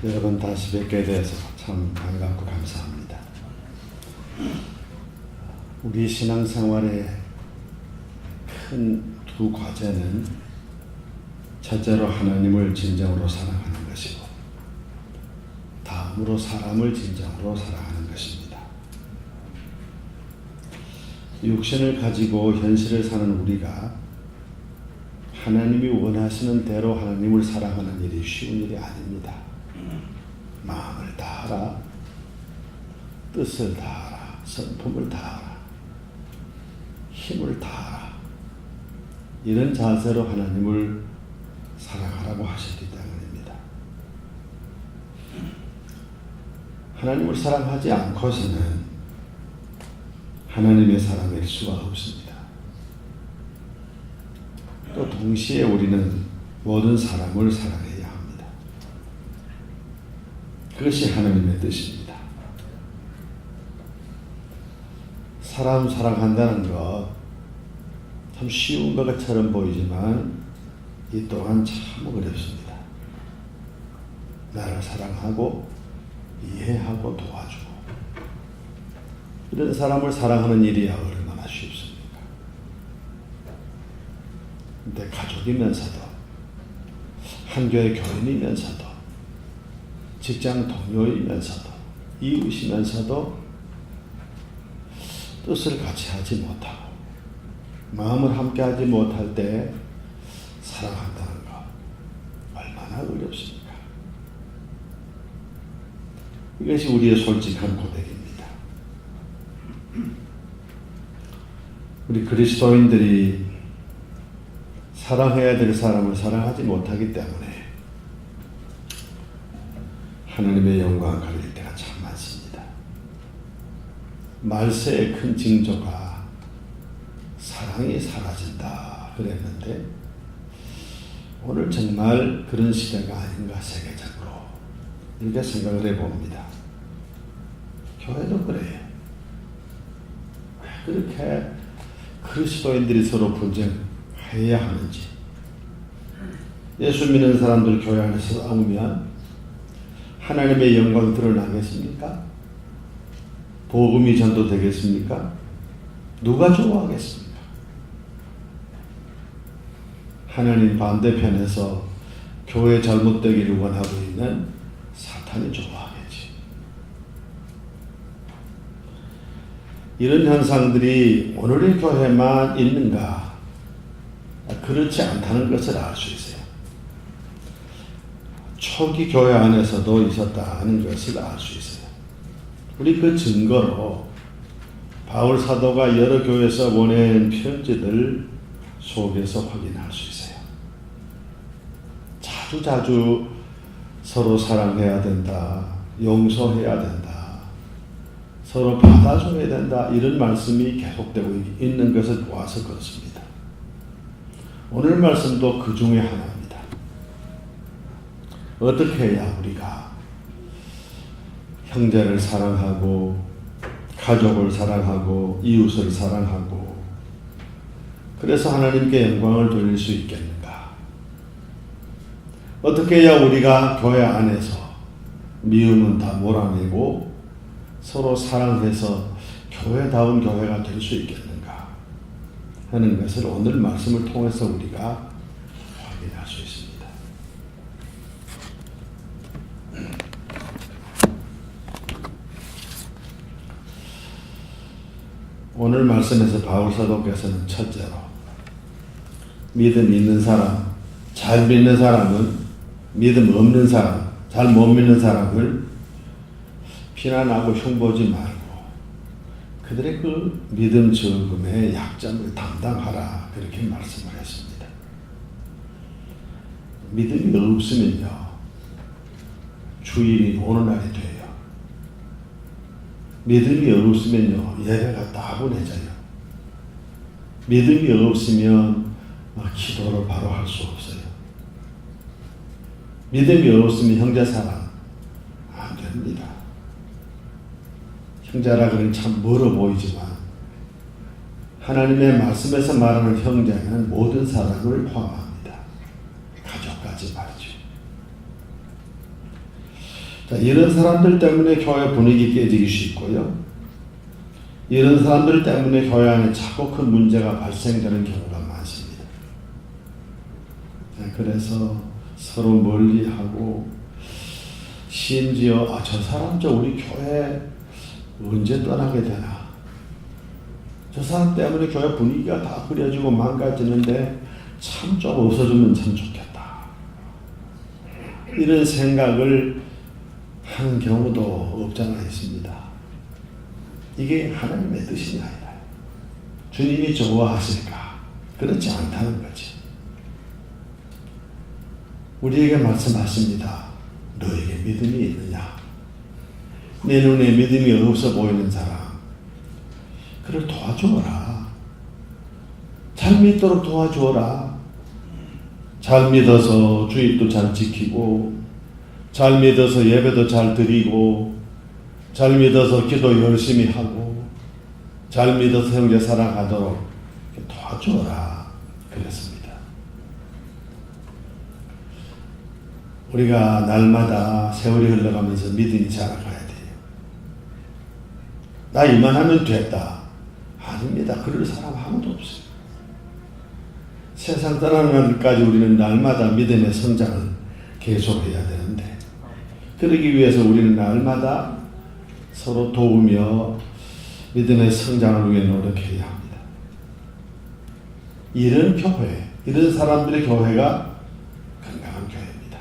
여러분 다시 뵙게 되어서 참 반갑고 감사합니다. 우리 신앙생활의 큰 두 과제는 첫째로 하나님을 진정으로 사랑하는 것이고 다음으로 사람을 진정으로 사랑하는 것입니다. 육신을 가지고 현실을 사는 우리가 하나님이 원하시는 대로 하나님을 사랑하는 일이 쉬운 일이 아닙니다. 마음을 다하라, 뜻을 다하라, 성품을 다하라, 힘을 다하라, 이런 자세로 하나님을 사랑하라고 하셨기 때문입니다. 하나님을 사랑하지 않고서는 하나님의 사람일 수가 없습니다. 또 동시에 우리는 모든 사람을 사랑해야 합니다. 그것이 하나님의 뜻입니다. 사람 사랑한다는 것 참 쉬운 것처럼 보이지만 이 또한 참 어렵습니다. 나를 사랑하고 이해하고 도와주고 이런 사람을 사랑하는 일이야 얼마나 쉽습니까? 근데 가족이면서도 한교회 교인이면서도 직장 동료이면서도 이웃이면서도 뜻을 같이 하지 못하고 마음을 함께 하지 못할 때 사랑한다는 것 얼마나 어렵습니까? 이것이 우리의 솔직한 고백입니다. 우리 그리스도인들이 사랑해야 될 사람을 사랑하지 못하기 때문에 하나님의 영광 가릴 때가 참 많습니다. 말세의 큰 징조가 사랑이 사라진다 그랬는데 오늘 정말 그런 시대가 아닌가 세계적으로 이렇게 생각을 해봅니다. 교회도 그래요. 왜 그렇게 그리스도인들이 서로 분쟁해야 하는지. 예수 믿는 사람들 교회 안에서 싸우면 하나님의 영광 드러나겠습니까? 복음이 전도되겠습니까? 누가 좋아하겠습니까? 하나님 반대편에서 교회 잘못되기를 원하고 있는 사탄이 좋아하겠지. 이런 현상들이 오늘의 교회만 있는가? 그렇지 않다는 것을 알 수 있어요. 초기 교회 안에서도 있었다는 것을 알 수 있어요. 우리 그 증거로 바울 사도가 여러 교회에서 보낸 편지들 속에서 확인할 수 있어요. 자주 서로 사랑해야 된다, 용서해야 된다, 서로 받아줘야 된다, 이런 말씀이 계속되고 있는 것을 보아서 그렇습니다. 오늘 말씀도 그 중에 하나입니다. 어떻게 해야 우리가 형제를 사랑하고 가족을 사랑하고 이웃을 사랑하고 그래서 하나님께 영광을 돌릴 수 있겠는가? 어떻게 해야 우리가 교회 안에서 미움은 다 몰아내고 서로 사랑해서 교회다운 교회가 될 수 있겠는가 하는 것을 오늘 말씀을 통해서 우리가 확인할 수 있습니다. 오늘 말씀에서 바울 사도께서는 첫째로 믿음 있는 사람, 잘 믿는 사람은 믿음 없는 사람, 잘 못 믿는 사람을 비난하고 흉보지 말고 그들의 그 믿음 저금의 약점을 담당하라 그렇게 말씀을 했습니다. 믿음이 없으면요 주일이 오는 날이 돼요. 믿음이 없으면요 예배가 따분해져요. 믿음이 없으면 기도를 바로 할 수 없어요. 믿음이 없으면 형제 사랑 안 됩니다. 형제라 그러면 참 멀어 보이지만 하나님의 말씀에서 말하는 형제는 모든 사람을 포함합니다. 가족까지 말이죠. 자, 이런 사람들 때문에 교회 분위기 깨지기 쉽고요. 이런 사람들 때문에 교회 안에 자꾸 큰 문제가 발생되는 경우가 많습니다. 자, 그래서 서로 멀리하고 심지어 저 사람 우리 교회 언제 떠나게 되나, 저 사람 때문에 교회 분위기가 다 흐려지고 망가지는데 참 좀 없어지면 참 좋겠다, 이런 생각을 하는 경우도 없잖아 있습니다. 이게 하나님의 뜻이 아니라 주님이 좋아하실까? 그렇지 않다는 거지. 우리에게 말씀하십니다. 너에게 믿음이 있느냐? 내 눈에 믿음이 없어 보이는 사람, 그를 도와주어라. 잘 믿도록 도와주어라. 잘 믿어서 주입도 잘 지키고, 잘 믿어서 예배도 잘 드리고, 잘 믿어서 기도 열심히 하고, 잘 믿어서 형제 사랑하도록 도와주어라. 그랬습니다. 우리가 날마다 세월이 흘러가면서 믿음이 자라가야 돼요. 나 이만하면 됐다. 아닙니다. 그럴 사람 아무도 없어요. 세상 떠나는 날까지 우리는 날마다 믿음의 성장을 계속해야 되는데, 그러기 위해서 우리는 날마다 서로 도우며 믿음의 성장을 위해 노력해야 합니다. 이런 교회, 이런 사람들의 교회가 건강한 교회입니다.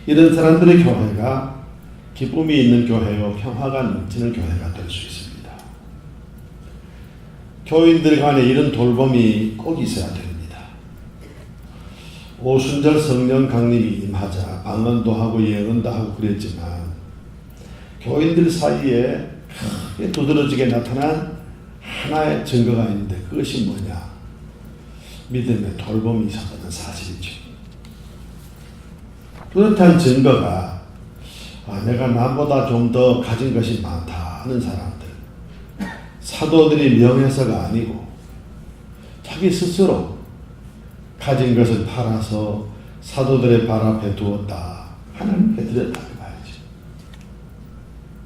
이런 사람들의 교회가 기쁨이 있는 교회요, 평화가 넘치는 교회가 될 수 있습니다. 교인들 간에 이런 돌봄이 꼭 있어야 됩니다. 오순절 성령 강림이 임하자 방언도 하고 예언도 하고 그랬지만, 교인들 사이에 크게 두드러지게 나타난 하나의 증거가 있는데, 그것이 뭐냐? 믿음의 돌봄이 있었다는 사실이죠. 그렇다는 증거가 내가 남보다 좀 더 가진 것이 많다 하는 사람들, 사도들이 명예서가 아니고 자기 스스로 가진 것을 팔아서 사도들의 발 앞에 두었다, 하나님께 드렸다고 봐야지.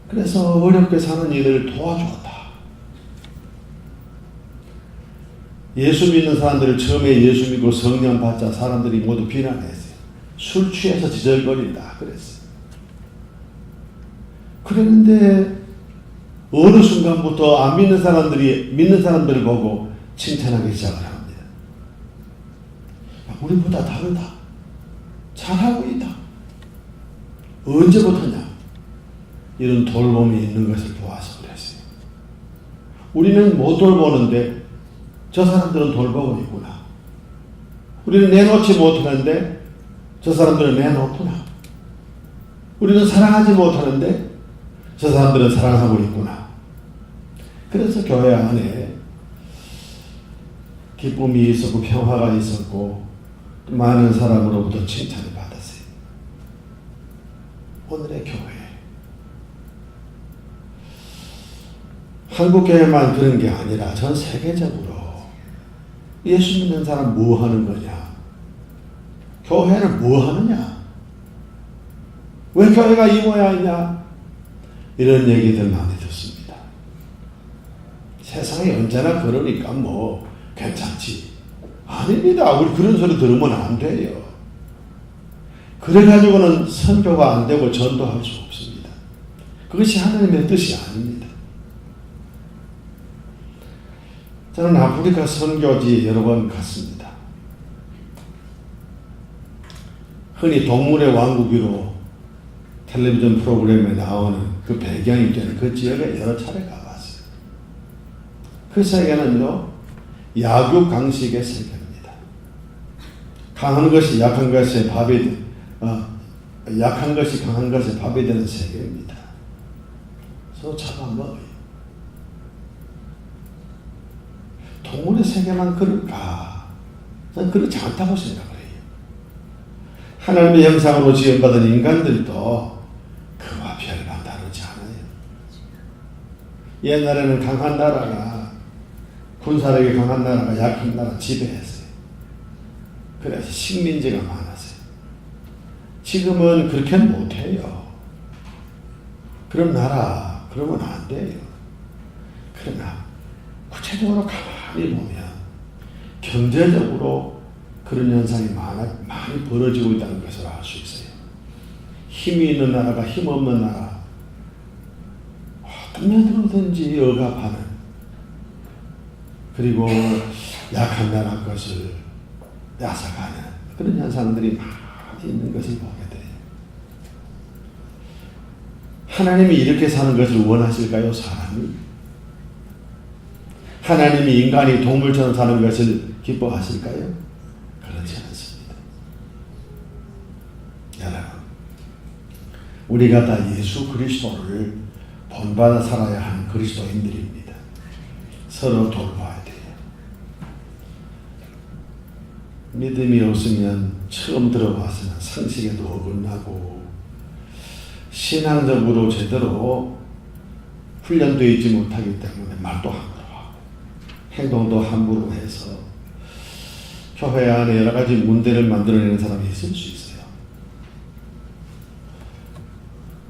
그래서 어렵게 사는 이들을 도와주었다. 예수 믿는 사람들을 처음에 예수 믿고 성령 받자 사람들이 모두 비난했어요. 술 취해서 지절거린다 그랬어요. 그랬는데 어느 순간부터 안 믿는 사람들이 믿는 사람들을 보고 칭찬하기 시작을 합니다. 우리보다 다르다. 잘하고 있다. 언제부터냐? 이런 돌봄이 있는 것을 보아서 그랬어요. 우리는 못 돌보는데 저 사람들은 돌보고 있구나. 우리는 내놓지 못하는데 저 사람들은 내놓구나. 우리는 사랑하지 못하는데 저 사람들은 사랑하고 있구나. 그래서 교회 안에 기쁨이 있었고 평화가 있었고 많은 사람으로부터 칭찬을 받았어요. 오늘의 교회, 한국교회만 그런 게 아니라 전 세계적으로 예수 믿는 사람 뭐 하는 거냐? 교회는 뭐 하느냐? 왜 교회가 이 모양이냐? 이런 얘기들 많이 듣습니다. 세상이 언제나 그러니까 뭐 괜찮지. 아닙니다. 우리 그런 소리 들으면 안 돼요. 그래가지고는 선교가 안 되고 전도할 수 없습니다. 그것이 하나님의 뜻이 아닙니다. 저는 아프리카 선교지 여러 번 갔습니다. 흔히 동물의 왕국으로 텔레비전 프로그램에 나오는 그 배경이 되는 그 지역에 여러 차례 가봤어요. 그 세계는요, 약육 강식의 세계입니다. 강한 것이 약한 것에 밥이 약한 것이 강한 것에 밥이 되는 세계입니다. 서로 잡아먹어요. 동물의 세계만 그럴까? 저는 그렇지 않다고 생각을 해요. 하나님의 형상으로 지음받은 인간들도 그와 별반 다르지 않아요. 옛날에는 강한 나라가, 군사력이 강한 나라가 약한 나라 지배했어요. 그래서 식민지가 많았어요. 지금은 그렇게 못해요. 그런 나라 그러면 안 돼요. 그러나 구체적으로 가만히 보면 경제적으로 그런 현상이 많이 벌어지고 있다는 것을 알 수 있어요. 힘이 있는 나라가 힘없는 나라, 어떤 면으로든지 억압하는, 그리고 약한 나라 것을 앗아가는 그런 현상들이 많이 있는 것을 보게 돼요. 하나님이 이렇게 사는 것을 원하실까요? 사람이? 하나님이 인간이 동물처럼 사는 것을 기뻐하실까요? 그렇지 않습니다. 여러분, 우리가 다 예수 그리스도를 본받아 살아야 하는 그리스도인들입니다. 서로 돌봐야 돼요. 믿음이 없으면 처음 들어와서는 상식에도 어긋나고 신앙적으로 제대로 훈련되어 있지 못하기 때문에 말도 함부로 하고 행동도 함부로 해서 교회 안에 여러 가지 문제를 만들어내는 사람이 있을 수 있어요.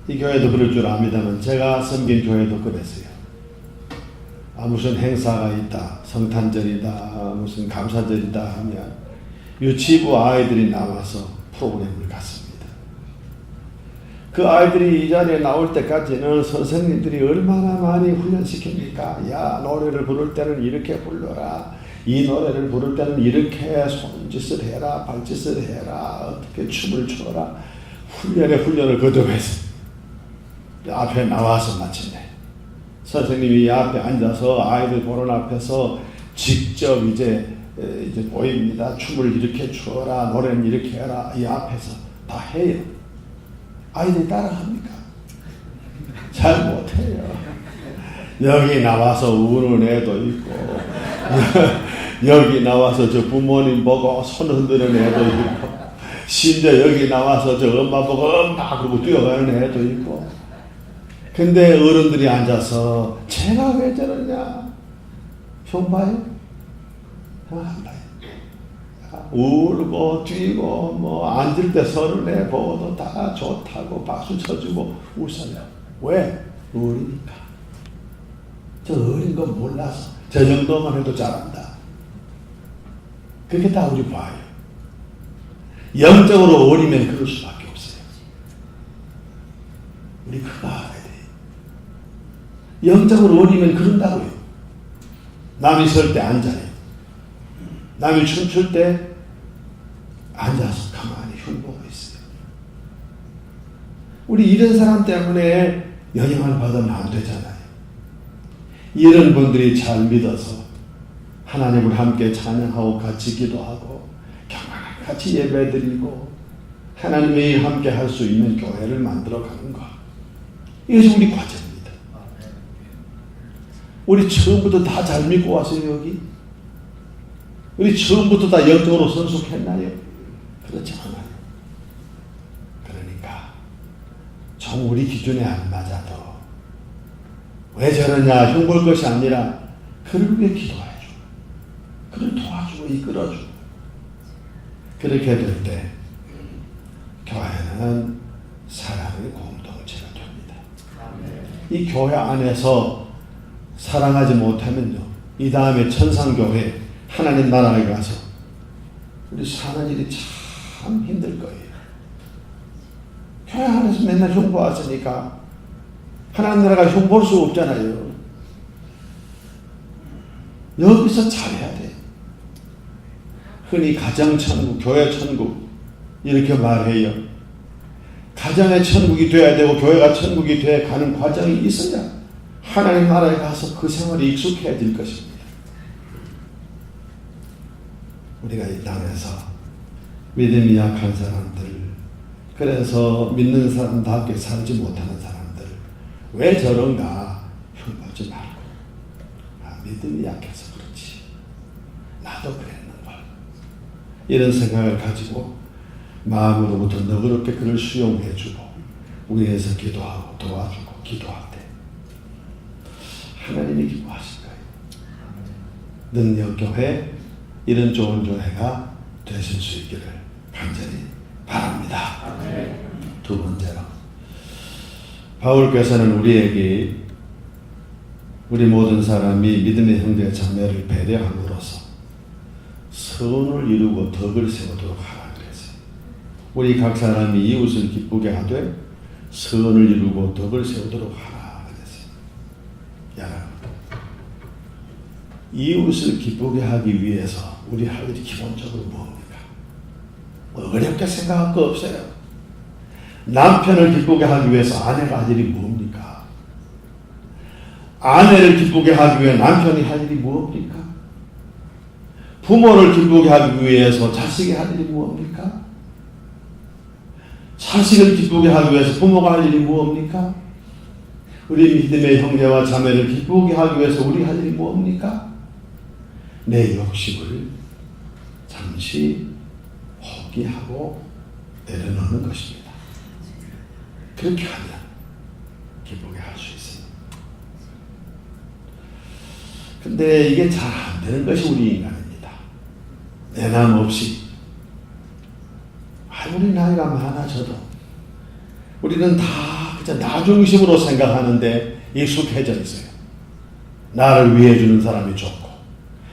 이 교회도 그럴 줄 압니다만 제가 섬긴 교회도 그랬어요. 무슨 행사가 있다, 성탄절이다, 무슨 감사절이다 하면 유치부 아이들이 나와서 프로그램을 갖습니다. 그 아이들이 이 자리에 나올 때까지는 선생님들이 얼마나 많이 훈련시킵니까? 야, 노래를 부를 때는 이렇게 불러라. 이 노래를 부를 때는 이렇게 손짓을 해라, 발짓을 해라, 어떻게 춤을 춰라. 훈련을 거듭해서 앞에 나와서 마침내 선생님이 이 앞에 앉아서 아이들 보는 앞에서 직접 이제 보입니다. 춤을 이렇게 추어라, 노래는 이렇게 해라. 이 앞에서 다 해요. 아이들이 따라합니까? 잘 못해요. 여기 나와서 우는 애도 있고 여기 나와서 저 부모님 보고 손 흔드는 애도 있고 심지어 여기 나와서 저 엄마 보고 엄마 그러고 뛰어가는 애도 있고. 근데 어른들이 앉아서 제가 왜 저러냐? 형 봐요? 형 안 봐요. 울고 뛰고 뭐 앉을 때 서른에 보고도 다 좋다고 박수 쳐주고 웃어요. 왜? 어리니까. 저 어린 거 몰라서 저 정도만 해도 잘한다. 그렇게 다 우리 봐요. 영적으로 어리면 그럴 수밖에 없어요. 우리 그거 알아야 돼요. 영적으로 어리면 그런다고요. 남이 설 때 앉아요. 남이 춤출 때 앉아서 가만히 흉보고 있어요. 우리 이런 사람 때문에 영향을 받으면 안 되잖아요. 이런 분들이 잘 믿어서 하나님을 함께 찬양하고 같이 기도하고 같이 예배드리고 하나님이 함께 할 수 있는 교회를 만들어가는 것. 이것이 우리 과제입니다. 우리 처음부터 다 잘 믿고 왔어요, 여기? 우리 처음부터 다 영적으로 성숙했나요? 그렇지 않아요. 그러니까 좀 우리 기준에 안 맞아도 왜 저러냐 흉볼 것이 아니라 그를 위해 기도해주고 그를 도와주고 이끌어주고 그렇게 될 때 교회는 사랑의 공동체가 됩니다. 이 교회 안에서 사랑하지 못하면요 이 다음에 천상교회 하나님 나라에 가서 우리 사는 일이 참 힘들 거예요. 교회 안에서 맨날 흉보하시니까 하나님 나라가 흉볼 수 없잖아요. 여기서 잘해야 돼요. 흔히 가정천국, 교회천국 이렇게 말해요. 가정의 천국이 돼야 되고 교회가 천국이 돼 가는 과정이 있어야 하나님 나라에 가서 그 생활이 익숙해질 것입니다. 우리가 이 땅에서 믿음이 약한 사람들, 그래서 믿는 사람답게 살지 못하는 사람들, 왜 저런가 흉보지 말고 믿음이 약해서 그렇지 나도 그랬는걸 이런 생각을 가지고 마음으로부터 너그럽게 그를 수용해주고 위에서 기도하고 도와주고 기도할 때 하나님이 기뻐하실 거예요. 능력교회 이런 좋은 교회가 되실 수 있기를 간절히 바랍니다. 두 번째로 바울께서는 우리에게 우리 모든 사람이 믿음의 형제 자매를 배려함으로써 선을 이루고 덕을 세우도록 하라 그랬어요. 우리 각 사람이 이웃을 기쁘게 하되 선을 이루고 덕을 세우도록 하라 그랬어요. 여러분, 이웃을 기쁘게 하기 위해서 우리 할 일이 기본적으로 뭡니까? 어렵게 생각할 거 없어요. 남편을 기쁘게 하기 위해서 아내가 할 일이 뭡니까? 아내를 기쁘게 하기 위해 남편이 할 일이 뭡니까? 부모를 기쁘게 하기 위해서 자식이 할 일이 뭡니까? 자식을 기쁘게 하기 위해서 부모가 할 일이 뭡니까? 우리 믿음의 형제와 자매를 기쁘게 하기 위해서 우리 할 일이 뭡니까? 내 욕심을 잠시 포기하고 내려놓는 것입니다. 그렇게 하면 기쁘게 할 수 있습니다. 근데 이게 잘 안 되는 것이 우리 인간입니다. 내남 없이 아무리 나이가 많아져도 우리는 다 그저 나 중심으로 생각하는데 익숙해져 있어요. 나를 위해 주는 사람이 좋고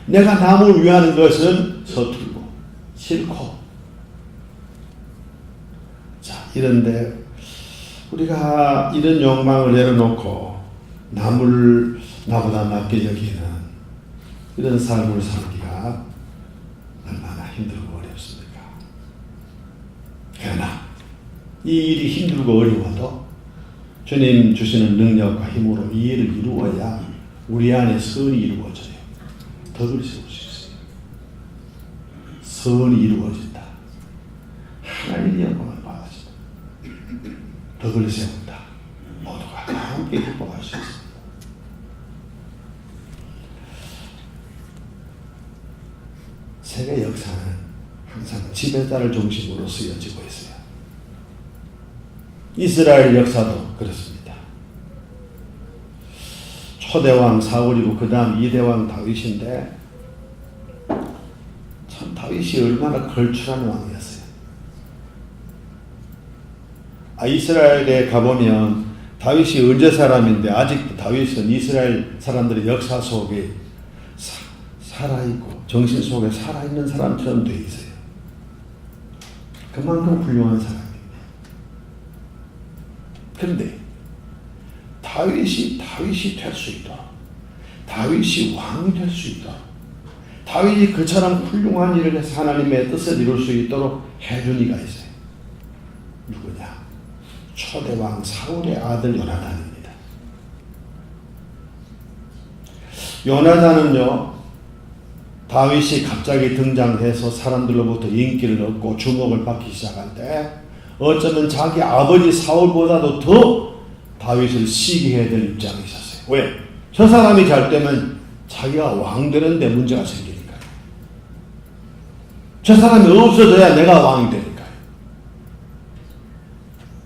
내가 남을 위하는 것은 서툴고 싫고. 자, 이런데 우리가 이런 욕망을 내려놓고 남을 나보다 낫게 여기는 이런 삶을 살기가 얼마나 힘들고 어렵습니까? 그러나 이 일이 힘들고 어려워도 주님 주시는 능력과 힘으로 이 일을 이루어야 우리 안에 선이 이루어져요. 덕을 세울 수 있어요. 선이 이루어진다. 하나님의 영광을 받아진다. 덕을 세운다. 모두가 함께 극복할 수 있습니다. 세계 역사는 항상 지배자를 중심으로 쓰여지고 있어요. 이스라엘 역사도 그렇습니다. 초대왕 사울이고 그 다음 2대왕 다윗인데 참 다윗이 얼마나 걸출한 왕이었어요. 이스라엘에 가보면 다윗이 언제 사람인데 아직도 다윗은 이스라엘 사람들의 역사 속에 살아있고 정신 속에 살아있는 사람처럼 되어 있어요. 그만큼 훌륭한 사람입니다. 그런데 다윗이 될 수 있도록, 다윗이 왕이 될 수 있도록, 다윗이 그처럼 훌륭한 일을 해서 하나님의 뜻을 이룰 수 있도록 해준 이가 있어요. 누구냐? 초대왕 사울의 아들 요나단입니다. 요나단은요, 다윗이 갑자기 등장해서 사람들로부터 인기를 얻고 주목을 받기 시작할 때 어쩌면 자기 아버지 사울보다도 더 다윗을 시기해야 될 입장에 있었어요. 왜? 저 사람이 잘 되면 자기가 왕 되는데 문제가 생기니까요. 저 사람이 없어져야 내가 왕이 되니까요.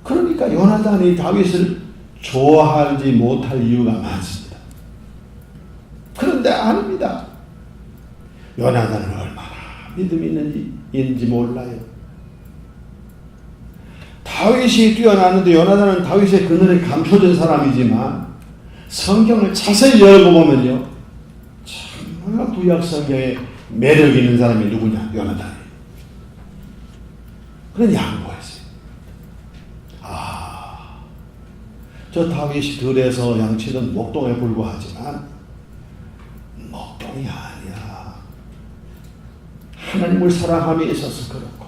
그러니까 요나단이 다윗을 좋아하지 못할 이유가 많습니다. 그런데 아닙니다. 요나단은 얼마나 믿음이 있는지 몰라요. 다윗이 뛰어나는데 요나단은 다윗의 그늘에 감춰진 사람이지만 성경을 자세히 열어보면요, 정말 구약 성경에 매력 있는 사람이 누구냐? 요나단이에요. 그런 양보했어요. 저 다윗이 들에서 양치던 목동에 불과하지만 목동이 아니야. 하나님을 사랑함에 있어서 그렇고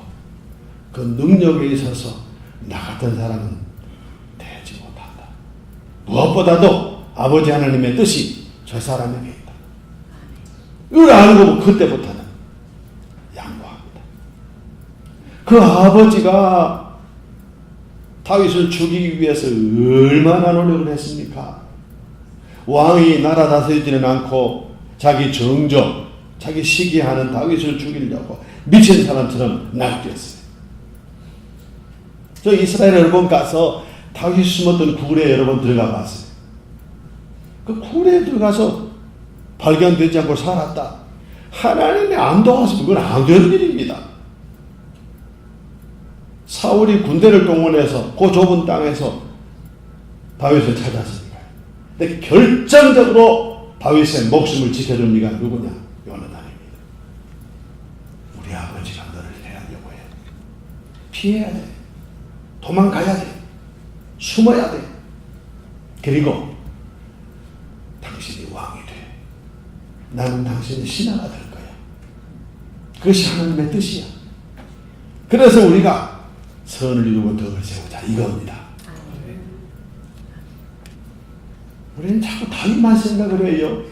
그 능력에 있어서 나 같은 사람은 되지 못한다. 무엇보다도 아버지 하나님의 뜻이 저 사람에게 있다. 이걸 알고 그때부터는 양보합니다. 그 아버지가 다윗을 죽이기 위해서 얼마나 노력을 했습니까? 왕이 나라 다스리지는 않고 자기 정적, 자기 시기하는 다윗을 죽이려고 미친 사람처럼 날뛰었어요. 저 이스라엘 여러 번 가서 다윗이 숨었던 굴에 여러 번 들어가 봤어요. 그 굴에 들어가서 발견되지 않고 살았다. 하나님이 안 도와서 그건 안 되는 일입니다. 사울이 군대를 동원해서 그 좁은 땅에서 다윗을 찾았으니까요. 근데 결정적으로 다윗의 목숨을 지켜준 이가 누구냐? 요나단입니다. 우리 아버지가 너를 해하려고 해. 피해야 돼. 도망가야 돼. 숨어야 돼. 그리고 당신이 왕이 돼. 나는 당신의 신하가 될 거야. 그것이 하나님의 뜻이야. 그래서 우리가 선을 이루고 덕을 세우자 이겁니다. 우리는 자꾸 다윗만 생각을 해요.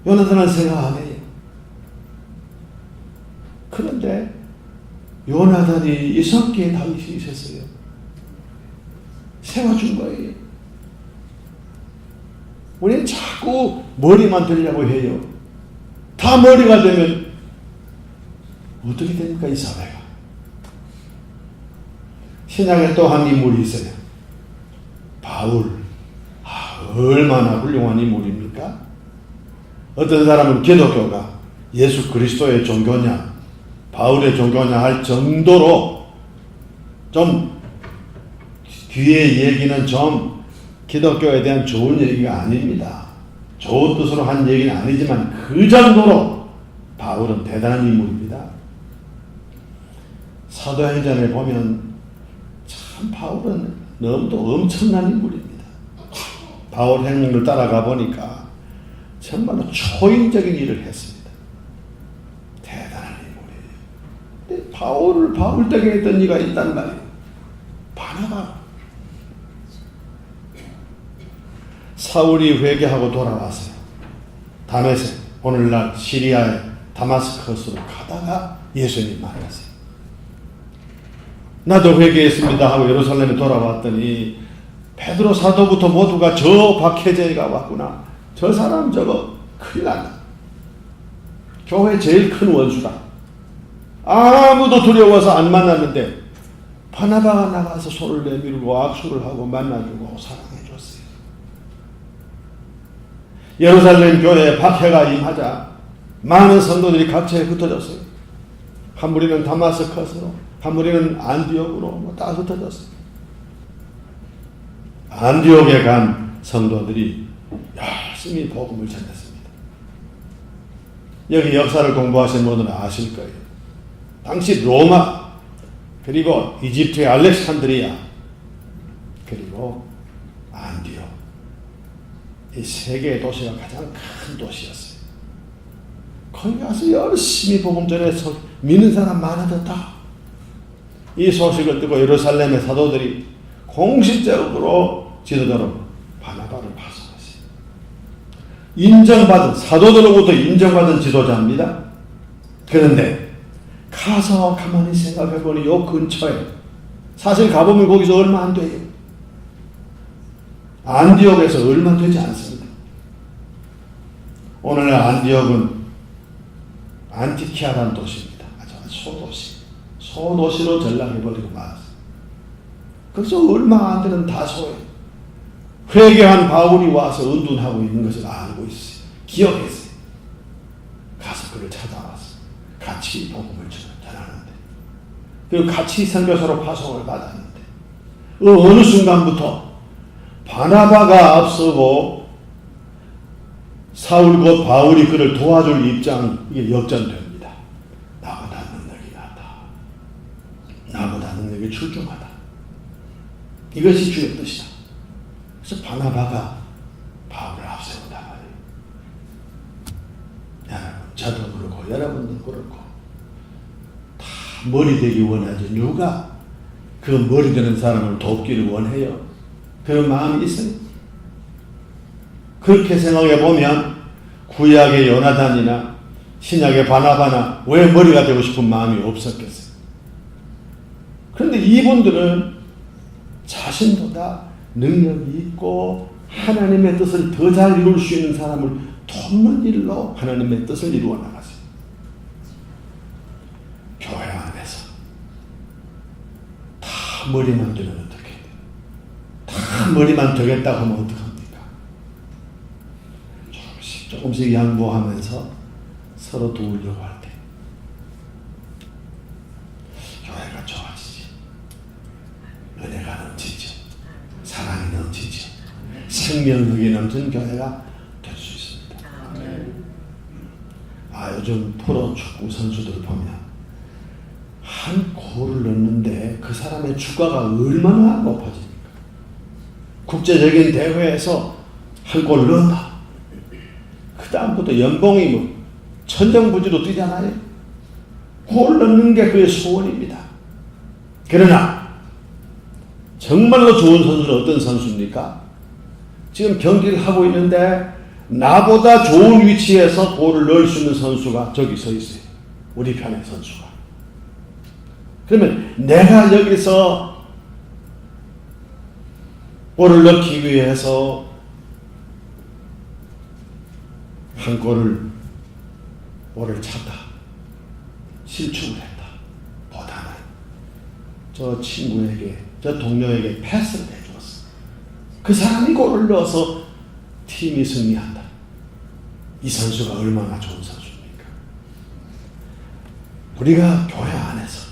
요나단은 생각 안 해요. 그런데 요나단이 이삭기에 다윗이 있었어요. 세워준 거예요. 우리는 자꾸 머리만 들려고 해요. 다 머리가 되면 어떻게 됩니까, 이 사회가? 신약에 또 한 인물이 있어요. 바울. 얼마나 훌륭한 인물입니까? 어떤 사람은 기독교가 예수 그리스도의 종교냐, 바울의 종교냐 할 정도로 좀 뒤에 얘기는 좀 기독교에 대한 좋은 얘기가 아닙니다. 좋은 뜻으로 한 얘기는 아니지만 그 정도로 바울은 대단한 인물입니다. 사도행전에 보면 참 바울은 너무도 엄청난 인물입니다. 바울 행동을 따라가 보니까 정말로 초인적인 일을 했습니다. 대단한 인물이에요. 근데 바울을 바울되게 했던 이가 있단 말이에요. 바나바. 사울이 회개하고 돌아왔어요. 다메섹, 오늘날 시리아의 다마스커스로 가다가 예수님 만났어요. 나도 회개했습니다 하고 예루살렘에 돌아왔더니 베드로 사도부터 모두가 저 박해재가 왔구나. 저 사람 저거 큰일 난다. 교회 제일 큰 원수다. 아무도 두려워서 안 만났는데 바나바가 나가서 손을 내밀고 악수를 하고 만나주고 사랑해줬어요. 예루살렘 교회에 박해가 임하자 많은 성도들이 각처에 흩어졌어요. 한 무리는 다마스커스로, 한 무리는 안디옥으로 다 흩어졌어요. 안디옥에 간 성도들이 열심히 복음을 전했습니다. 여기 역사를 공부하신 분들은 아실 거예요. 당시 로마, 그리고 이집트의 알렉산드리아, 그리고 안디옥, 이 세 개의 도시가 가장 큰 도시였어요. 거기 가서 열심히 복음 전해서 믿는 사람 많아졌다. 이 소식을 듣고 예루살렘의 사도들이 공식적으로 지도자로 바나바를 파송했어요. 인정받은, 사도들로부터 인정받은 지도자입니다. 그런데 가서 가만히 생각해보니 요 근처에, 사실 가보면 거기서 얼마 안 돼요. 안디옥에서 얼마 되지 않습니다. 오늘날 안디옥은 안티키아라는 도시입니다. 아주 소도시. 소도시로 전락해버리고 말았어요. 그래서 얼마 안 되는 다소에 회개한 바울이 와서 은둔하고 있는 것을 알고 있어요. 기억했어요. 가서 그를 찾아왔어. 같이 복음을 전하는데, 그리고 같이 선교사로 파송을 받았는데, 어느 순간부터 바나바가 앞서고 사울 곧 바울이 그를 도와줄 입장이 이게 역전됩니다. 나보다 능력이 낫다. 나보다 능력이 출중하다. 이것이 주의 뜻이다. 그래서 바나바가 바울을 앞세운단 말이에요. 여러분, 저도 그렇고 여러분도 그렇고 다 머리 되기 원하지. 누가 그 머리 되는 사람을 돕기를 원해요? 그런 마음이 있어요. 그렇게 생각해 보면 구약의 요나단이나 신약의 바나바나 왜 머리가 되고 싶은 마음이 없었겠어요? 그런데 이분들은 자신보다 능력이 있고 하나님의 뜻을 더 잘 이룰 수 있는 사람을 돕는 일로 하나님의 뜻을 이루어 나갔어요. 교회 안에서 다 머리만 되면 어떻게 돼? 다 머리만 되겠다고 하면 어떡합니까? 조금씩 양보하면서 서로 도우려고 할 때 교회가 좋아지지. 은혜가 넘치죠. 사랑이 생명력이 넘치는 교회가 될 수 있습니다. 요즘 프로 축구 선수들 보면 한 골을 넣는데 그 사람의 주가가 얼마나 높아집니까? 국제적인 대회에서 한 골 넣었다. 그 다음부터 연봉이 뭐 천정부지로 뛰잖아요. 골 넣는 게 그의 소원입니다. 그러나 정말로 좋은 선수는 어떤 선수입니까? 지금 경기를 하고 있는데 나보다 좋은 위치에서 골을 넣을 수 있는 선수가 저기 서 있어요. 우리 편의 선수가. 그러면 내가 여기서 골을 넣기 위해서 한 골을 찼다. 실축을 했다. 보다는 저 친구에게, 저 동료에게 패스를 해주었어. 그 사람이 골을 넣어서 팀이 승리한다. 이 선수가 얼마나 좋은 선수입니까? 우리가 교회 안에서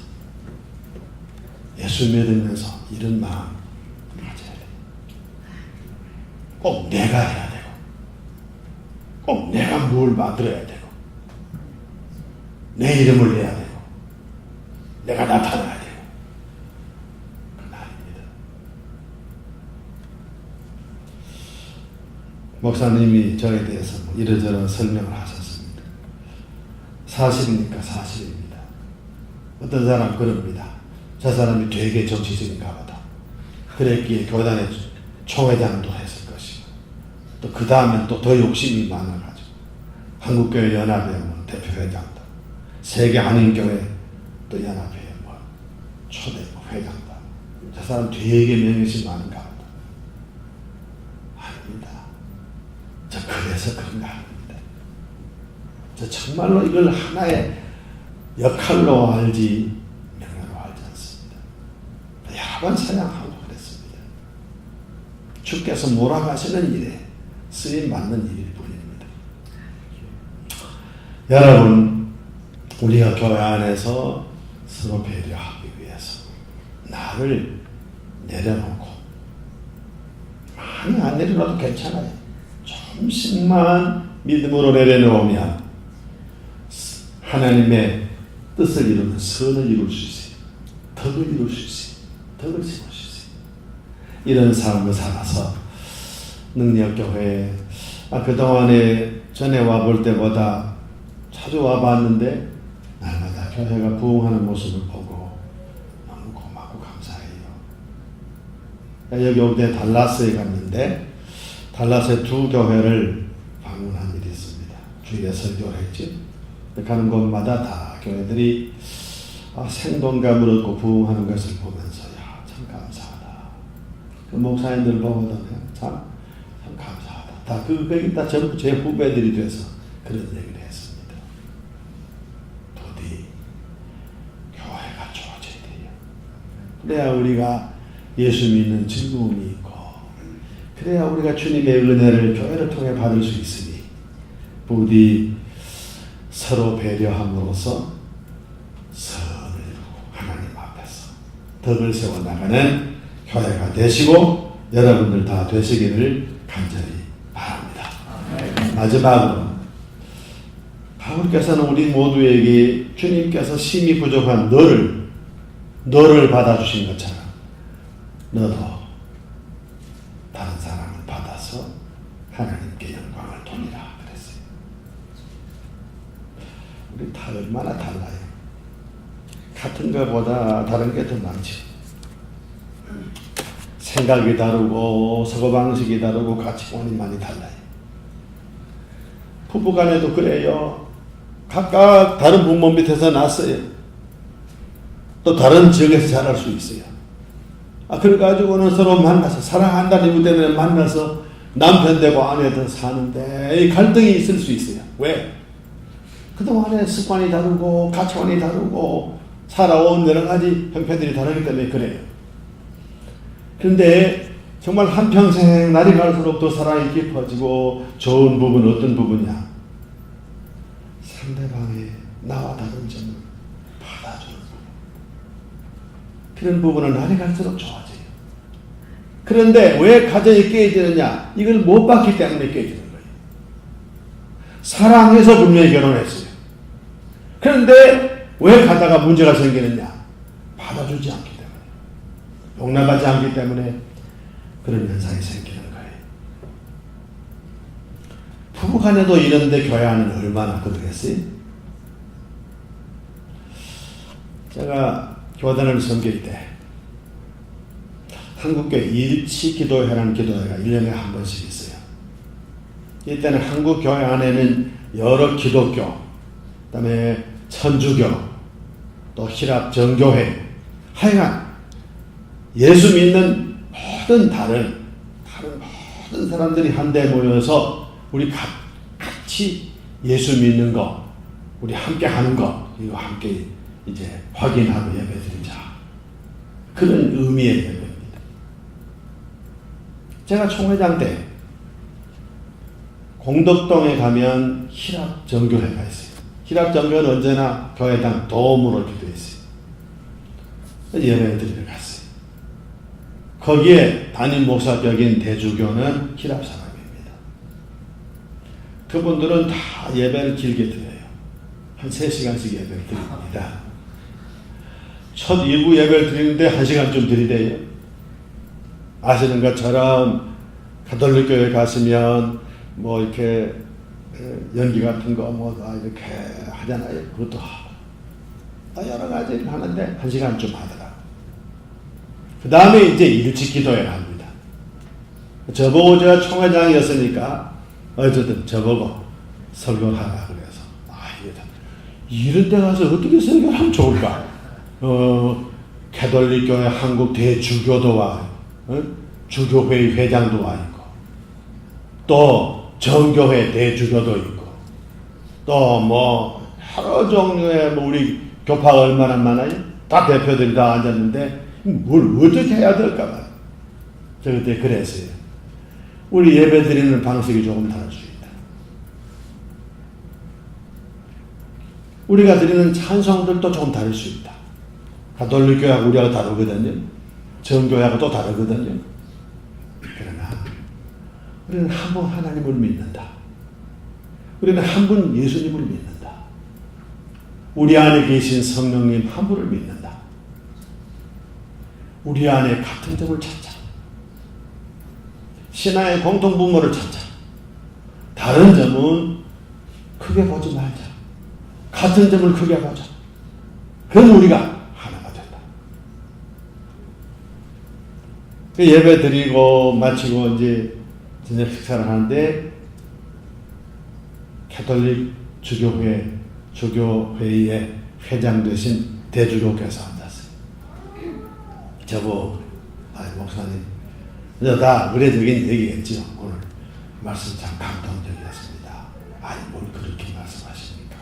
예수 믿으면서 이런 마음 가져야 돼. 꼭 내가 해야 되고, 꼭 내가 뭘 만들어야 되고, 내 이름을 내야 되고, 내가 나타나야 되고. 그건 아닙니다. 목사님이 저에 대해서 이러저런 설명을 하셨습니다. 사실입니까? 사실입니다. 어떤 사람 그럽니다. 저 사람이 되게 정치적인가 보다. 그랬기에 교단의 총회장도 했을 것이고, 또 그 다음엔 또 더 욕심이 많아가지고 한국교회 연합회 뭐 대표회장도, 세계 한인교회 또 연합회 뭐 초대 회장도. 저 사람 되게 명예심 많은가 보다. 아닙니다. 저 그래서 그런가 합니다. 저 정말로 이걸 하나의 역할로 알지 명예로 알지 않습니다. 여러 번 사냥하고 그랬습니다. 주께서 몰아가시는 일에 쓰임 받는 일일 뿐입니다. 여러분, 우리가 교회 안에서 서로 배려하기 위해서 나를 내려놓고, 많이 안 내려놔도 괜찮아요. 조금씩만 믿음으로 내려놓으면 하나님의 뜻을 이루는 선을 이룰 수 있어요. 덕을 이룰 수 있어요. 덕을 세울 수 있어요. 이런 삶을 살아서 능력교회에 그동안에 전에 와볼 때보다 자주 와봤는데 날마다 교회가 부흥하는 모습을 보고 너무 고맙고 감사해요. 여기 올 때 달라스에 갔는데 달라스의 두 교회를 방문한 일이 있습니다. 주일에 설교를 했지. 가는 곳마다 다 교회들이 생동감을 얻고 부흥하는 것을 보면서 참 감사하다. 그 목사님들 보고도 참 감사하다. 다 거기 다 전부 제 후배들이 돼서 그런 얘기를 했습니다. 부디 교회가 좋아져야 돼요. 그래야 우리가 예수 믿는 즐거움이 있고, 그래야 우리가 주님의 은혜를 교회를 통해 받을 수 있으니 부디 서로 배려함으로써 선을 이루고 하나님 앞에서 덕을 세워나가는 교회가 되시고 여러분들 다 되시기를 간절히 바랍니다. 마지막으로 바울께서는 우리 모두에게 주님께서 심히 부족한 너를 받아주신 것처럼 너도 다른 사람을 받아서 하나님께 영광을 돌리라 그랬어요. 우리 다 얼마나 달라요. 같은 것보다 다른 게 더 많죠. 생각이 다르고 사고방식이 다르고 가치관이 많이 달라요. 부부간에도 그래요. 각각 다른 부모 밑에서 났어요. 또 다른 지역에서 자랄 수 있어요. 그래가지고는 서로 만나서 사랑한다는 이유 때문에 만나서 남편 되고 아내 되고 사는데 이 갈등이 있을 수 있어요. 왜? 그동안에 습관이 다르고 가치관이 다르고 살아온 여러 가지 형편들이 다르기 때문에 그래요. 그런데 정말 한평생 날이 갈수록 더 사랑이 깊어지고 좋은 부분은 어떤 부분이냐? 상대방의 나와 다른 점을 받아주는 부분. 그런 부분은 날이 갈수록 좋아져요. 그런데 왜 가정이 깨지느냐? 이걸 못 받기 때문에 깨지는 거예요. 사랑해서 분명히 결혼했어요. 그런데 왜 가다가 문제가 생기느냐? 받아주지 않기 때문에, 용납하지 않기 때문에 그런 현상이 생기는 거예요. 부부간에도 이런데 교회 안에는 얼마나 그러겠어요? 제가 교단을 섬길 때 한국교회 일치기도회라는 기도회가 1년에 한 번씩 있어요. 이때는 한국교회 안에는 여러 기독교, 그 다음에 천주교, 또 히랍 정교회, 하여간 예수 믿는 모든 다른 모든 사람들이 한데 모여서 우리 같이 예수 믿는 거, 우리 함께 하는 거, 이거 함께 이제 확인하고 예배드리자. 그런 의미의 예배입니다. 제가 총회장 때 공덕동에 가면 히랍 정교회가 있어요. 히랍 정교회는 언제나 교회당 도움으로 기도했어요. 예배 드리러 갔어요. 거기에 담임 목사격인 대주교는 히랍 사람입니다. 그분들은 다 예배를 길게 드려요. 한 3시간씩 예배를 드립니다. 첫 일부 예배를 드리는데 1시간쯤 드리대요. 아시는 것처럼 가톨릭 교회 가시면 뭐 이렇게 연기 같은 거 뭐 이렇게 하잖아요. 그것도 하고 여러 가지 하는데 1시간쯤 하더라고요. 그 다음에 이제 일찍 기도회를 합니다. 저보고 제가 총회장이었으니까 어쨌든 저보고 설교를 하라 그래서 이런 데 가서 어떻게 설교를 하면 좋을까? 가톨릭 교회 한국 대주교도 와요. 주교회 회장도 와 있고, 또 정교회 대주교도 있고, 또 뭐 여러 종류의 뭐 우리 교파가 얼마나 많아요? 다 대표들이 다 앉았는데 뭘 어떻게 해야 될까 봐요. 저 그때 그랬어요. 우리 예배 드리는 방식이 조금 다를 수 있다. 우리가 드리는 찬송들도 조금 다를 수 있다. 가톨릭 교회하고 우리하고 다르거든요. 정교회하고 또 다르거든요. 그러나 우리는 한 분 하나님을 믿는다. 우리는 한 분 예수님을 믿는다. 우리 안에 계신 성령님 한 분을 믿는다. 우리 안에 같은 점을 찾자. 신앙의 공통분모를 찾자. 다른 점은 크게 보지 말자. 같은 점을 크게 보자. 그럼 우리가 예배 드리고 마치고 이제 저녁 식사를 하는데 가톨릭 주교회의 회장 되신 대주교께서 앉았어요. 저보, 목사님, 다 의례적인 얘기겠죠. 오늘 말씀 참 감동적이었습니다. 뭘 그렇게 말씀하십니까?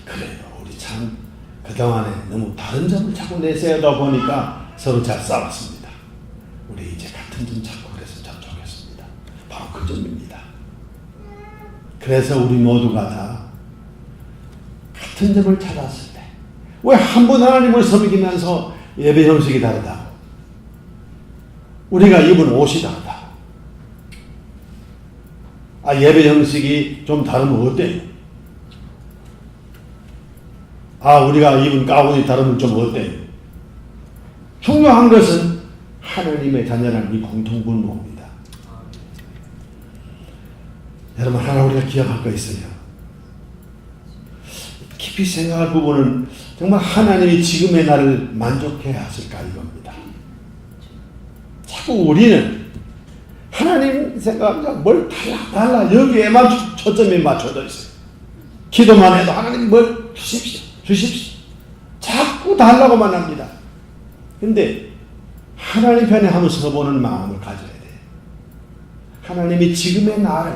그래요. 우리 참 그동안에 너무 다른 점을 자꾸 내세우다 보니까 서로 잘 싸웠습니다. 우리 이제 같은 점 찾고 그래서 참 좋겠습니다. 바로 그 점입니다. 그래서 우리 모두가 다 같은 점을 찾았을 때 왜 한 분 하나님을 섬기면서 예배 형식이 다르다. 우리가 입은 옷이 다르다. 예배 형식이 좀 다르면 어때요? 우리가 입은 가운이 다르면 좀 어때요? 중요한 것은 하나님의 자녀라는 이 공통분모입니다. 여러분, 하나 우리가 기억할 거 있어요. 깊이 생각할 부분은 정말 하나님이 지금의 나를 만족해야 하실까 이겁니다. 자꾸 우리는 하나님 생각하면 뭘 달라 여기에만 초점이 맞춰져 있어요. 기도만 해도 하나님 뭘 주십시오. 자꾸 달라고만 합니다. 근데 하나님 편에 한번 서보는 마음을 가져야 돼요. 하나님이 지금의 나를,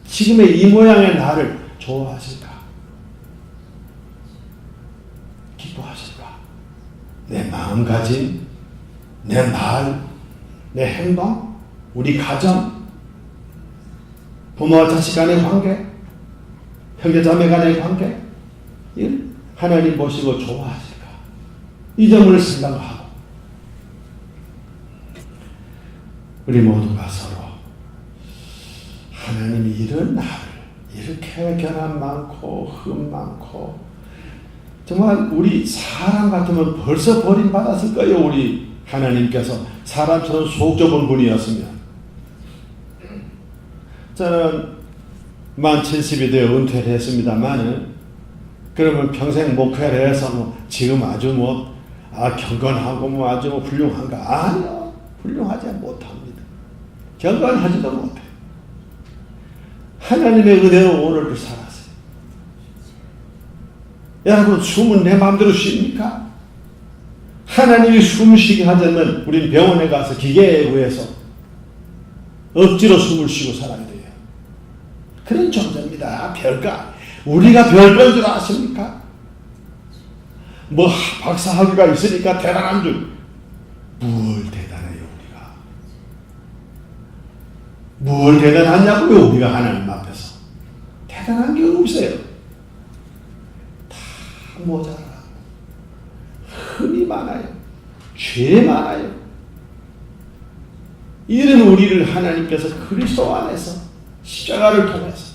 지금의 이 모양의 나를 좋아하실까? 기뻐하실까? 내 마음가짐, 내 말, 내 행동, 우리 가정, 부모와 자식 간의 관계, 형제자매 간의 관계, 하나님 보시고 좋아하실까? 이 점을 생각하고 우리 모두가 서로 하나님이 이런 나를 이렇게 결함 많고 흠 많고 정말 우리 사람 같으면 벌써 버림받았을 거예요. 우리 하나님께서 사람처럼 속 좁은 분이었으면. 저는 만 70이 되어 은퇴를 했습니다만 그러면 평생 목회를 해서 지금 아주 경건하고 아주 훌륭한가? 아니요. 훌륭하지 못합니다. 경건하지도 못해. 하나님의 은혜로 오늘을 살았어요. 여러분 숨은 내 마음대로 쉽니까? 하나님이 숨쉬게 하자면 우린 병원에 가서 기계에 의해서 억지로 숨을 쉬고 살아야 돼요. 그런 존재입니다. 별거 우리가 별건 줄 아십니까? 박사학위가 있으니까 대단한 줄. 뭘 대단해요 우리가. 뭘 대단하냐고요 우리가 하나님 앞에서. 대단한 게 없어요. 다 모자라. 흠이 많아요. 죄 많아요. 이런 우리를 하나님께서 그리스도 안에서 십자가를 통해서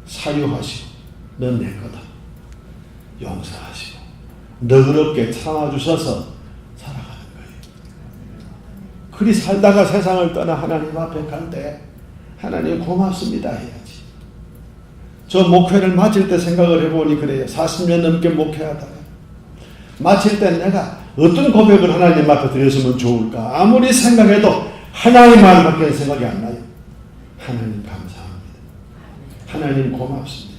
사유하시고 넌 내 거다. 용서하시고 너그럽게 참아주셔서 살아가는 거예요. 그리 살다가 세상을 떠나 하나님 앞에 갈 때 하나님 고맙습니다 해야지. 저 목회를 마칠 때 생각을 해보니 그래요. 40년 넘게 목회하다가 마칠 때 내가 어떤 고백을 하나님 앞에 드렸으면 좋을까. 아무리 생각해도 하나님 말밖에 생각이 안 나요. 하나님 감사합니다. 하나님 고맙습니다.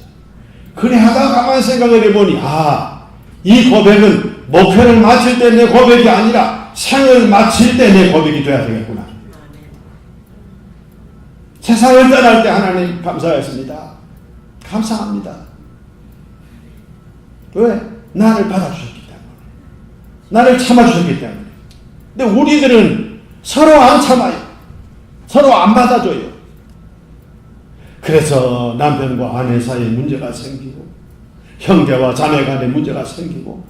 그래 하다가 가만히 생각을 해보니 이 고백은 목회를 마칠 때 내 고백이 아니라 생을 마칠 때 내 고백이 돼야 되겠구나. 세상을 떠날 때 하나님 감사했습니다. 감사합니다. 왜? 나를 받아주셨기 때문에. 나를 참아주셨기 때문에. 근데 우리들은 서로 안 참아요. 서로 안 받아줘요. 그래서 남편과 아내 사이에 문제가 생기고 형제와 자매 간에 문제가 생기고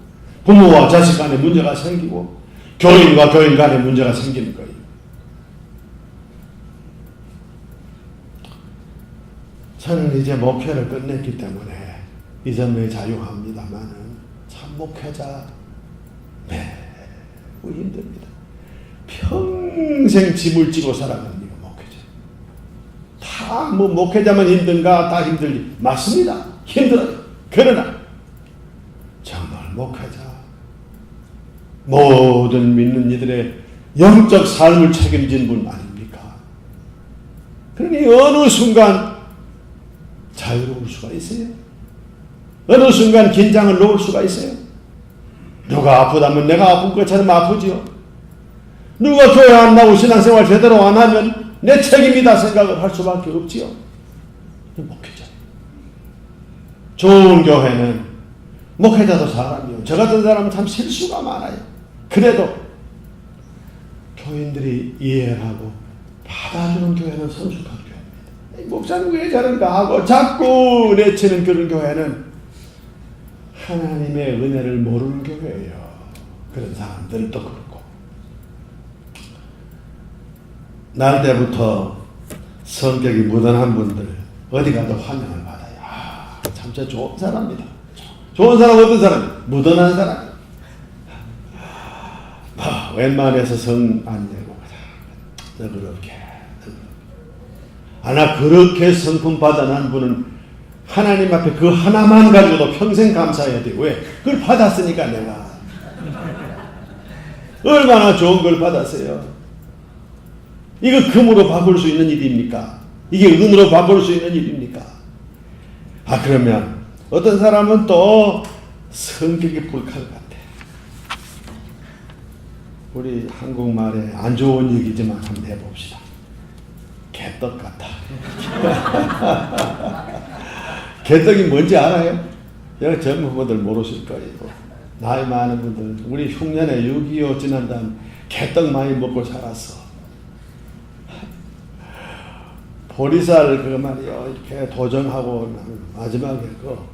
부모와 자식 간에 문제가 생기고 교인과 교인 간에 문제가 생기는 거예요. 저는 이제 목회를 끝냈기 때문에 이전에 자유합니다만은 참 목회자 매우 힘듭니다. 평생 짐을 지고 살아가는 이가 목회자. 다 목회자만 힘든가? 다 힘들지. 맞습니다. 힘들어요. 그러나 정말 목회자 모든 믿는 이들의 영적 삶을 책임진 분 아닙니까? 그러니 어느 순간 자유로울 수가 있어요. 어느 순간 긴장을 놓을 수가 있어요. 누가 아프다면 내가 아픈 것처럼 아프지요. 누가 교회 안 나오고 신앙생활 제대로 안 하면 내 책임이다 생각을 할 수밖에 없지요. 목회자. 좋은 교회는 목회자도 사람이요. 저 같은 사람은 참 실수가 많아요. 그래도 교인들이 이해를 하고 받아주는 교회는 성숙한 교회입니다. 목사님 왜 저런가 하고 자꾸 내치는 그런 교회는 하나님의 은혜를 모르는 교회예요. 그런 사람들도 그렇고. 날 때부터 성격이 무던한 분들 어디 가도 환영을 받아요. 참 진짜 좋은 사람입니다. 좋은 사람 어떤 사람? 무던한 사람. 웬만해서 성 안 내고 너그럽게. 하나 그렇게 성품 받아난 분은 하나님 앞에 그 하나만 가지고도 평생 감사해야 돼. 왜? 그걸 받았으니까 내가. 얼마나 좋은 걸 받았어요. 이거 금으로 바꿀 수 있는 일입니까? 이게 은으로 바꿀 수 있는 일입니까? 그러면 어떤 사람은 또 성격이 불칼 같아. 우리 한국말에 안 좋은 얘기지만 한번 해봅시다. 개떡 같아. 개떡이 뭔지 알아요? 여기 젊은 분들 모르실 거예요. 나이 많은 분들, 우리 흉년에 6.25 지난 다음 개떡 많이 먹고 살았어. 보리쌀 그거 말이요. 이렇게 도전하고 마지막에 그거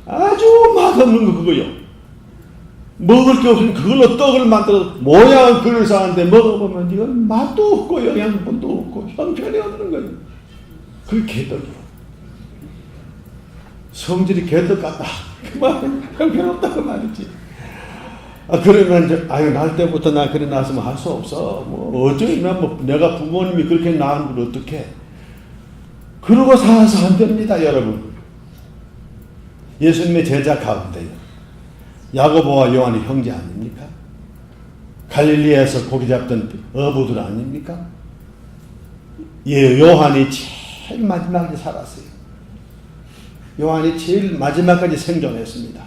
아주 맛없는 거 그거요. 먹을 게 없으면 그걸로 떡을 만들어 모양은 그럴싸한데 먹어보면 이건 맛도 없고 영양분도 없고 형편이 없는 거예요. 그게 개떡이요. 성질이 개떡 같다. 그 말은 형편없다고 말이지. 그러면 날 때부터 나 그래 낳았으면 할 수 없어. 어쩌면 내가 부모님이 그렇게 낳은 걸 어떡해. 그러고 살아서 안 됩니다, 여러분. 예수님의 제자 가운데요. 야고보와 요한이 형제 아닙니까? 갈릴리에서 고기 잡던 어부들 아닙니까? 요한이 제일 마지막에 살았어요. 요한이 제일 마지막까지 생존했습니다.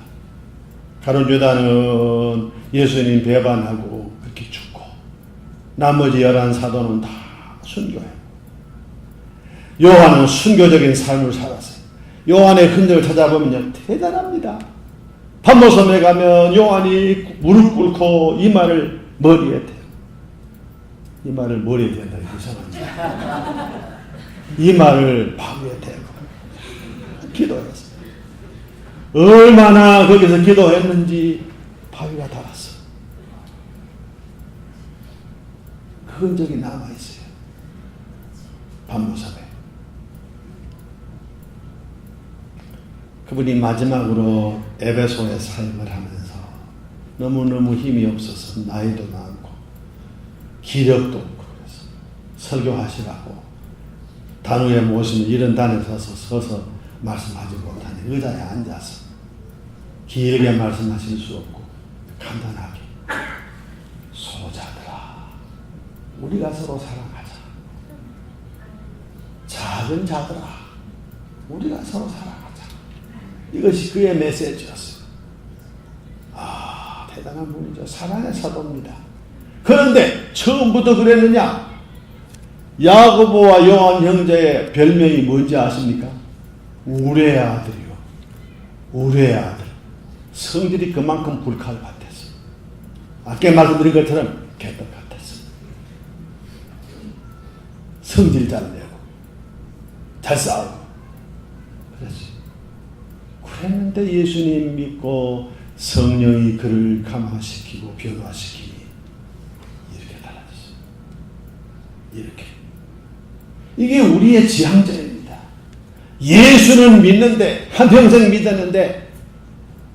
가룟 유다는 예수님 배반하고 그렇게 죽고 나머지 11사도는 다 순교해요. 요한은 순교적인 삶을 살았어요. 요한의 흔적을 찾아보면 대단합니다. 반모섬에 가면 요한이 무릎 꿇고 이마를 머리에 대요. 이마를 머리에 대다 이상합니다. 이마를 바위에 대고 기도했어요. 얼마나 거기서 기도했는지 바위가 닳았어. 그 흔적이 남아있어요. 반모섬에. 그분이 마지막으로 에베소에 사역을 하면서 너무너무 힘이 없어서 나이도 많고 기력도 없고 그래서 설교하시라고 단우에 모시면 이런 단에 서서 말씀하지 못하니 의자에 앉아서 길게 말씀하실 수 없고 간단하게 소자들아 우리가 서로 사랑하자. 작은 자들아 우리가 서로 사랑하자. 이것이 그의 메시지였어요. 대단한 분이죠. 사랑의 사도입니다. 그런데 처음부터 그랬느냐? 야고보와 요한 형제의 별명이 뭔지 아십니까? 우레의 아들이요. 우레의 아들. 성질이 그만큼 불칼 같았어요. 아까 말씀드린 것처럼 개떡 같았어요. 성질 잘 내고 잘 싸우고 그랬어요. 그랬는데 예수님 믿고 성령이 그를 감화시키고 변화시키니 이렇게 달라졌어요. 이렇게. 이게 우리의 지향점입니다. 예수는 믿는데 한평생 믿었는데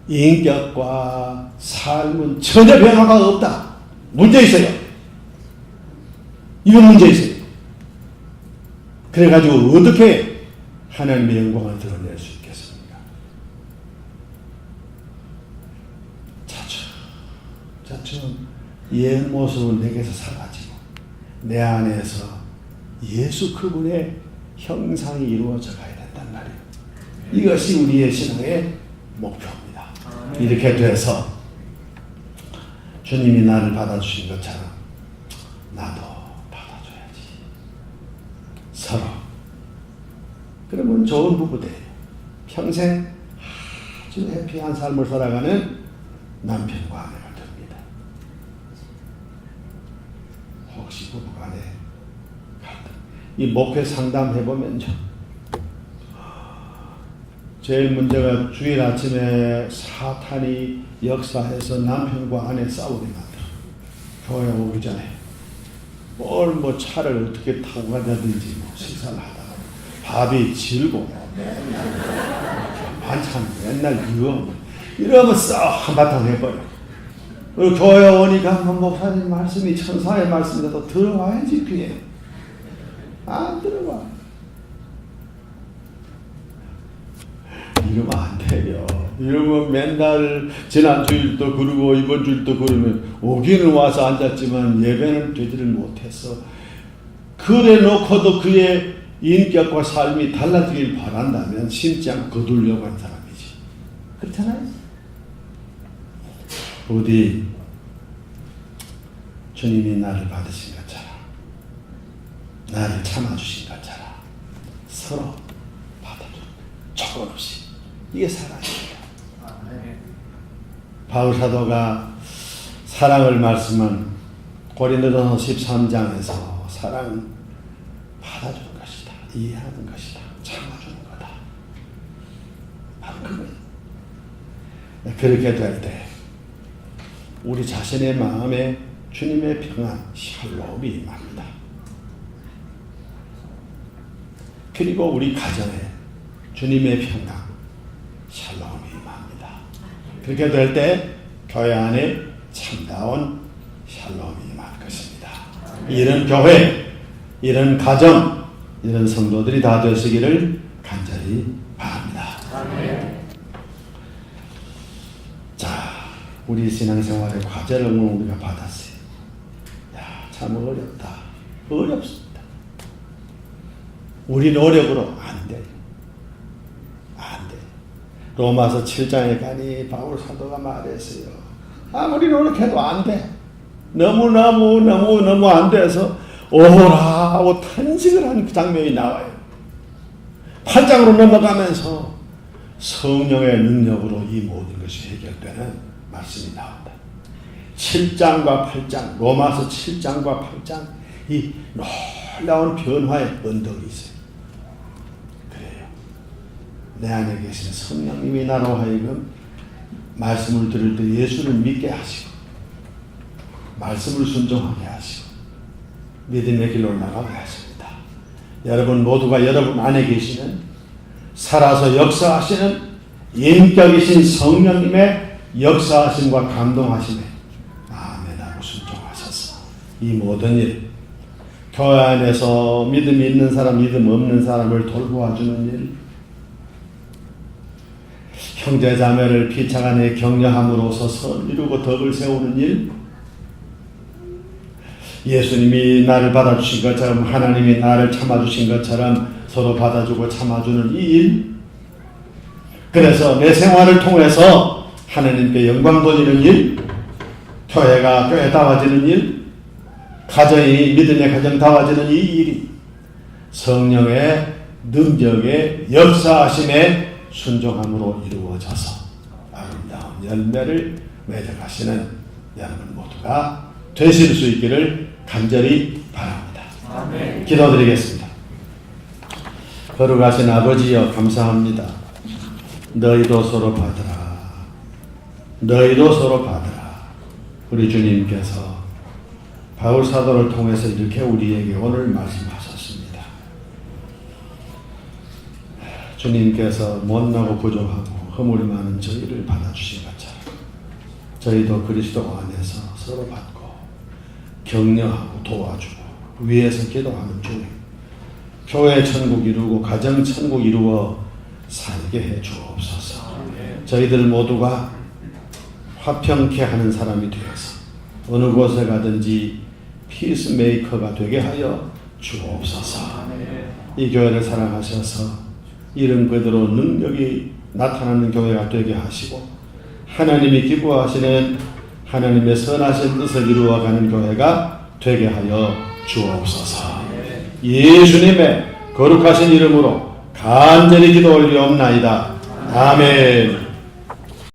인격과 삶은 전혀 변화가 없다. 문제 있어요. 이건 문제 있어요. 그래가지고 어떻게 하나님의 영광을 드러낼 수 있겠습니까? 차츰 옛 모습은 내게서 사라지고 내 안에서 예수 그분의 형상이 이루어져 가야 된단 말이에요. 이것이 우리의 신앙의 목표입니다. 이렇게 돼서 주님이 나를 받아주신 것처럼 나도 받아줘야지. 서로. 그러면 좋은 부부 돼요. 평생 아주 해피한 삶을 살아가는 남편과 아내가 됩니다. 혹시 부부간에 갈등. 이 목회 상담해보면요. 제일 문제가 주일 아침에 사탄이 역사해서 남편과 아내 싸우게 만들어. 교회 오기 전에 뭘 차를 어떻게 타고 가자든지 식사를 하다가 밥이 질고 반찬 맨날 이러면 싹 한바탕 해버려. 그리고 교회 오니까 목사님 말씀이 천사의 말씀이라도 들어와야지 귀에. 안 들어와. 이러면 안 돼요. 이러면 맨날 지난 주일도 그러고 이번 주일도 그러면 오기는 와서 앉았지만 예배는 되지를 못했어. 그래 놓고도 그의 인격과 삶이 달라지길 바란다면 심지 않고 거두려고 한 사람이지. 그렇잖아요. 부디 주님이 나를 받으신 것처럼 나를 참아주신 것처럼 서로 받아주는 조건 없이. 이게 사랑입니다. 바울 사도가 사랑을 말씀한 고린도전서 13장에서 사랑은 받아주는 것이다. 이해하는 것이다. 참아주는 거다. 바로 그거예요. 그렇게 될 때 우리 자신의 마음에 주님의 평안, 샬롬이 임합니다. 그리고 우리 가정에 주님의 평강, 샬롬이 임합니다. 그렇게 될 때 교회 안에 참다운 샬롬이 임할 것입니다. 이런 교회, 이런 가정, 이런 성도들이 다 되시기를 간절히 바랍니다. 자, 우리 신앙생활의 과제를 우리가 받았어요. 야, 참 어렵다. 어렵습니다. 우리 노력으로 안 돼요. 안 돼요. 로마서 7장에 가니 바울 사도가 말했어요. 아무리 노력해도 안 돼. 너무 안 돼서 오라 하고 탄식을 한 그 장면이 나와요. 8장으로 넘어가면서 성령의 능력으로 이 모든 것이 해결되는 말씀이 나온다. 7장과 8장, 로마서 7장과 8장, 이 놀라운 변화의 언덕이 있어요. 그래요. 내 안에 계신 성령님이 나로 하여금 말씀을 들을 때 예수를 믿게 하시고 말씀을 순종하게 하시고 믿음의 길로 나가게 하십니다. 여러분 모두가 여러분 안에 계시는 살아서 역사하시는 인격이신 성령님의 역사하심과 감동하심에 아멘하고 순종하셔서 이 모든 일, 교회 안에서 믿음 있는 사람, 믿음 없는 사람을 돌보아주는 일, 형제 자매를 피차간에 격려함으로써 선 이루고 덕을 세우는 일, 예수님이 나를 받아주신 것처럼 하나님이 나를 참아주신 것처럼 서로 받아주고 참아주는 이 일, 그래서 내 생활을 통해서 하나님께 영광 돌리는 일, 교회가 교회다워지는 일, 가정이 믿음의 가정다워지는 이 일이 성령의 능력의 역사하심에 순종함으로 이루어져서 아름다운 열매를 맺어가시는 여러분 모두가 되실 수 있기를 간절히 바랍니다. 아멘. 기도드리겠습니다. 거룩하신 아버지여 감사합니다. 너희도 서로 받으라. 너희도 서로 받으라. 우리 주님께서 바울 사도를 통해서 이렇게 우리에게 오늘 말씀하셨습니다. 주님께서 못나고 부족하고 허물이 많은 저희를 받아주신 것처럼 저희도 그리스도 안에서 서로 받고 격려하고 도와주고 위에서 기도하는 중에 교회 천국 이루고 가정 천국 이루어 살게 해 주옵소서. 저희들 모두가 화평케 하는 사람이 되어서 어느 곳에 가든지 피스메이커가 되게 하여 주옵소서. 이 교회를 사랑하셔서 이런 그대로 능력이 나타나는 교회가 되게 하시고 하나님이 기뻐하시는 하나님의 선하신 뜻을 이루어가는 교회가 되게 하여 주옵소서. 예수님의 거룩하신 이름으로 간절히 기도 올리옵나이다. 아멘.